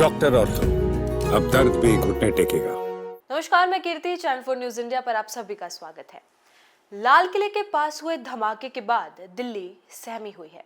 Doctor ortho, अब दर्द भी घुटने टेकेगा। नमस्कार, मैं कीर्ति, चैनल 4 न्यूज इंडिया पर आप सभी का स्वागत है। लाल किले के पास हुए धमाके के बाद दिल्ली सहमी हुई है।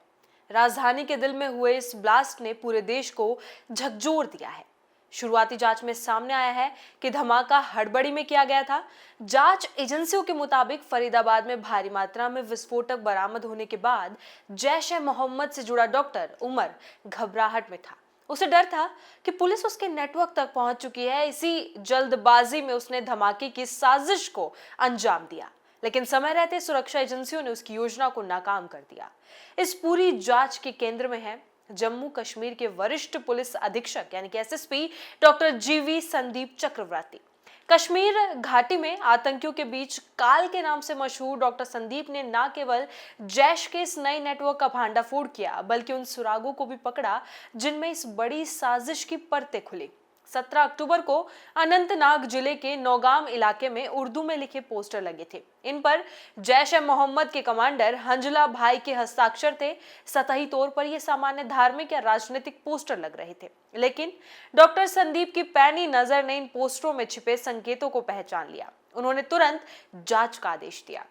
राजधानी के दिल में हुए इस ब्लास्ट ने पूरे देश को झकझोर दिया है। शुरुआती जांच में सामने आया है कि धमाका हड़बड़ी में किया गया था। जांच एजेंसियों के मुताबिक फरीदाबाद में भारी मात्रा में विस्फोटक बरामद होने के बाद जैश-ए-मोहम्मद से जुड़ा डॉक्टर उमर घबराहट में था। उसे डर था कि पुलिस उसके नेटवर्क तक पहुंच चुकी है। इसी जल्दबाजी में उसने धमाके की साजिश को अंजाम दिया, लेकिन समय रहते सुरक्षा एजेंसियों ने उसकी योजना को नाकाम कर दिया। इस पूरी जांच के केंद्र में है जम्मू कश्मीर के वरिष्ठ पुलिस अधीक्षक यानी कि एसएसपी डॉक्टर जीवी संदीप चक्रवर्ती। कश्मीर घाटी में आतंकियों के बीच काल के नाम से मशहूर डॉक्टर संदीप ने न केवल जैश के इस नए नेटवर्क का भांडाफोड़ किया, बल्कि उन सुरागों को भी पकड़ा जिनमें इस बड़ी साजिश की परतें खुली। 17 अक्टूबर को अनंतनाग जिले के नौगाम इलाके में उर्दू में लिखे पोस्टर लगे थे। इन पर जैश-ए-मोहम्मद के कमांडर हंजला भाई के हस्ताक्षर थे। सतही तौर पर यह सामान्य धार्मिक या राजनीतिक पोस्टर लग रहे थे, लेकिन डॉक्टर संदीप की पैनी नजर ने इन पोस्टरों में छिपे संकेतों को पहचान लिया। उन्होंने तुरंत जांच का आदेश दिया।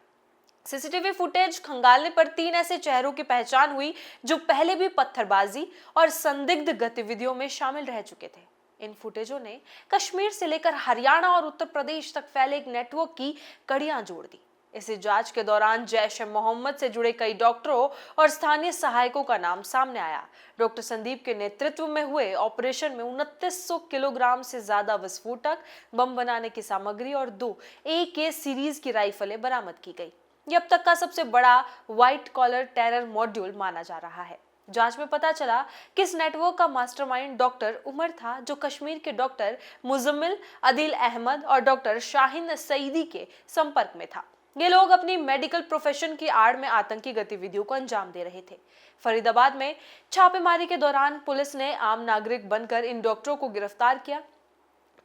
सीसीटीवी फुटेज खंगालने पर 3 ऐसे चेहरों की पहचान हुई जो पहले भी पत्थरबाजी और संदिग्ध गतिविधियों में शामिल रह चुके थे। इन फुटेजों ने कश्मीर से लेकर हरियाणा और उत्तर प्रदेश तक फैले एक नेटवर्क की कड़ियां जोड़ दी। इसी जांच के दौरान जैश-ए-मोहम्मद से जुड़े कई डॉक्टरों और स्थानीय सहायकों का नाम सामने आया। डॉक्टर संदीप के नेतृत्व में हुए ऑपरेशन में 2900 किलोग्राम से ज्यादा विस्फोटक, बम बनाने की सामग्री और 2 AK सीरीज की राइफलें बरामद की गई। यह अब तक का सबसे बड़ा व्हाइट कॉलर टेरर मॉड्यूल माना जा रहा है। जांच में पता चला कि इस नेटवर्क का मास्टरमाइंड डॉक्टर उमर था, जो कश्मीर के डॉक्टर मुजम्मिल अदील अहमद और डॉक्टर शाहीन सईदी के संपर्क में था। ये लोग अपनी मेडिकल प्रोफेशन की आड़ में आतंकी गतिविधियों को अंजाम दे रहे थे। फरीदाबाद में छापेमारी के दौरान पुलिस ने आम नागरिक बनकर इन डॉक्टरों को गिरफ्तार किया।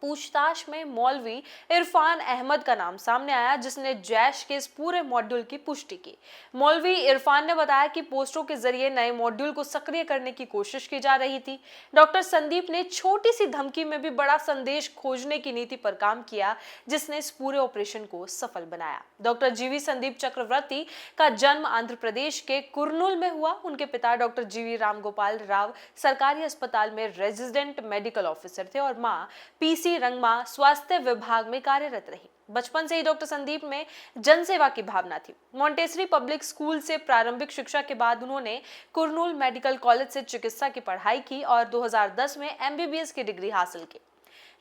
पूछताछ में मौलवी इरफान अहमद का नाम सामने आया, जिसने जैश के इस पूरे मॉड्यूल की पुष्टि की। मौलवी इरफान ने बताया कि पोस्टरों के जरिए नए मॉड्यूल को सक्रिय करने की कोशिश की जा रही थी। डॉक्टर संदीप ने छोटी सी धमकी में भी बड़ा संदेश खोजने की नीति पर काम किया, जिसने इस पूरे ऑपरेशन को सफल बनाया। डॉक्टर जीवी संदीप चक्रवर्ती का जन्म आंध्र प्रदेश के कुर्नूल में हुआ। उनके पिता डॉक्टर जीवी रामगोपाल राव सरकारी अस्पताल में रेजिडेंट मेडिकल ऑफिसर थे और मां पीसी रंगमा स्वास्थ्य विभाग में कार्यरत रही। बचपन से ही डॉक्टर संदीप में जनसेवा की भावना थी। मॉन्टेसरी पब्लिक स्कूल से प्रारंभिक शिक्षा के बाद उन्होंने कुर्नूल मेडिकल कॉलेज से चिकित्सा की पढ़ाई की और 2010 में MBBS की डिग्री हासिल की।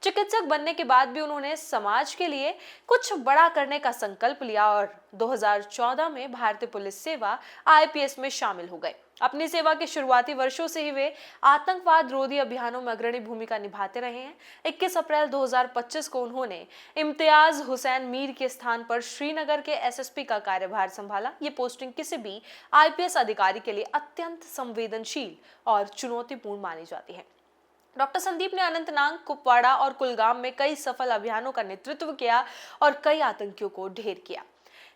चिकित्सक बनने के बाद भी उन्होंने समाज के लिए कुछ बड़ा करने का संकल्प लिया और 2014 में भारतीय पुलिस सेवा IPS में शामिल हो गए। अपनी सेवा के शुरुआती वर्षों से ही वे आतंकवाद रोधी अभियानों में अग्रणी भूमिका निभाते रहे हैं। 21 अप्रैल 2025 को उन्होंने इम्तियाज हुसैन मीर के स्थान पर श्रीनगर के SSP का कार्यभार संभाला। ये पोस्टिंग किसी भी IPS अधिकारी के लिए अत्यंत संवेदनशील और चुनौतीपूर्ण मानी जाती है। डॉक्टर संदीप ने अनंतनाग, कुपवाड़ा और कुलगाम में कई सफल अभियानों का नेतृत्व किया और कई आतंकियों को ढेर किया।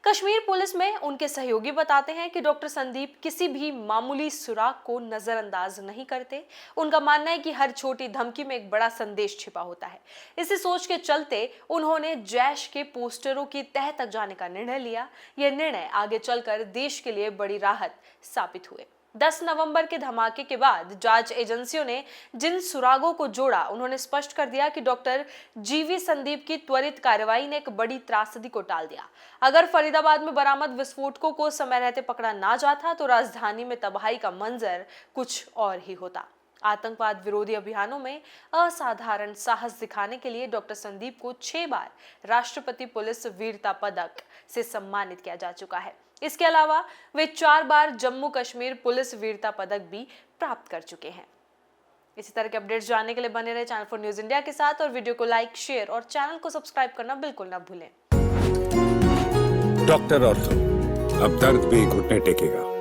कश्मीर पुलिस में उनके सहयोगी बताते हैं कि डॉक्टर संदीप किसी भी मामूली सुराग को नजरअंदाज नहीं करते। उनका मानना है कि हर छोटी धमकी में एक बड़ा संदेश छिपा होता है। इसी सोच के चलते उन्होंने जैश के पोस्टरों की तह तक जाने का निर्णय लिया। यह निर्णय आगे चलकर देश के लिए बड़ी राहत साबित हुए। 10 नवंबर के धमाके के बाद जांच एजेंसियों ने जिन सुरागों को जोड़ा, उन्होंने स्पष्ट कर दिया कि डॉक्टर जीवी संदीप की त्वरित कार्रवाई ने एक बड़ी त्रासदी को टाल दिया। अगर फरीदाबाद में बरामद विस्फोटकों को समय रहते पकड़ा ना जाता तो राजधानी में तबाही का मंजर कुछ और ही होता। आतंकवाद विरोधी अभियानों में असाधारण साहस दिखाने के लिए डॉक्टर संदीप को 6 बार राष्ट्रपति पुलिस वीरता पदक से सम्मानित किया जा चुका है। इसके अलावा वे 4 बार जम्मू कश्मीर पुलिस वीरता पदक भी प्राप्त कर चुके हैं। इसी तरह के अपडेट्स जानने के लिए बने रहे चैनल 4 न्यूज इंडिया के साथ और वीडियो को लाइक, शेयर और चैनल को सब्सक्राइब करना बिल्कुल ना भूलें। डॉक्टर ऑर्थो, अब दर्द भी घुटने टेकेगा।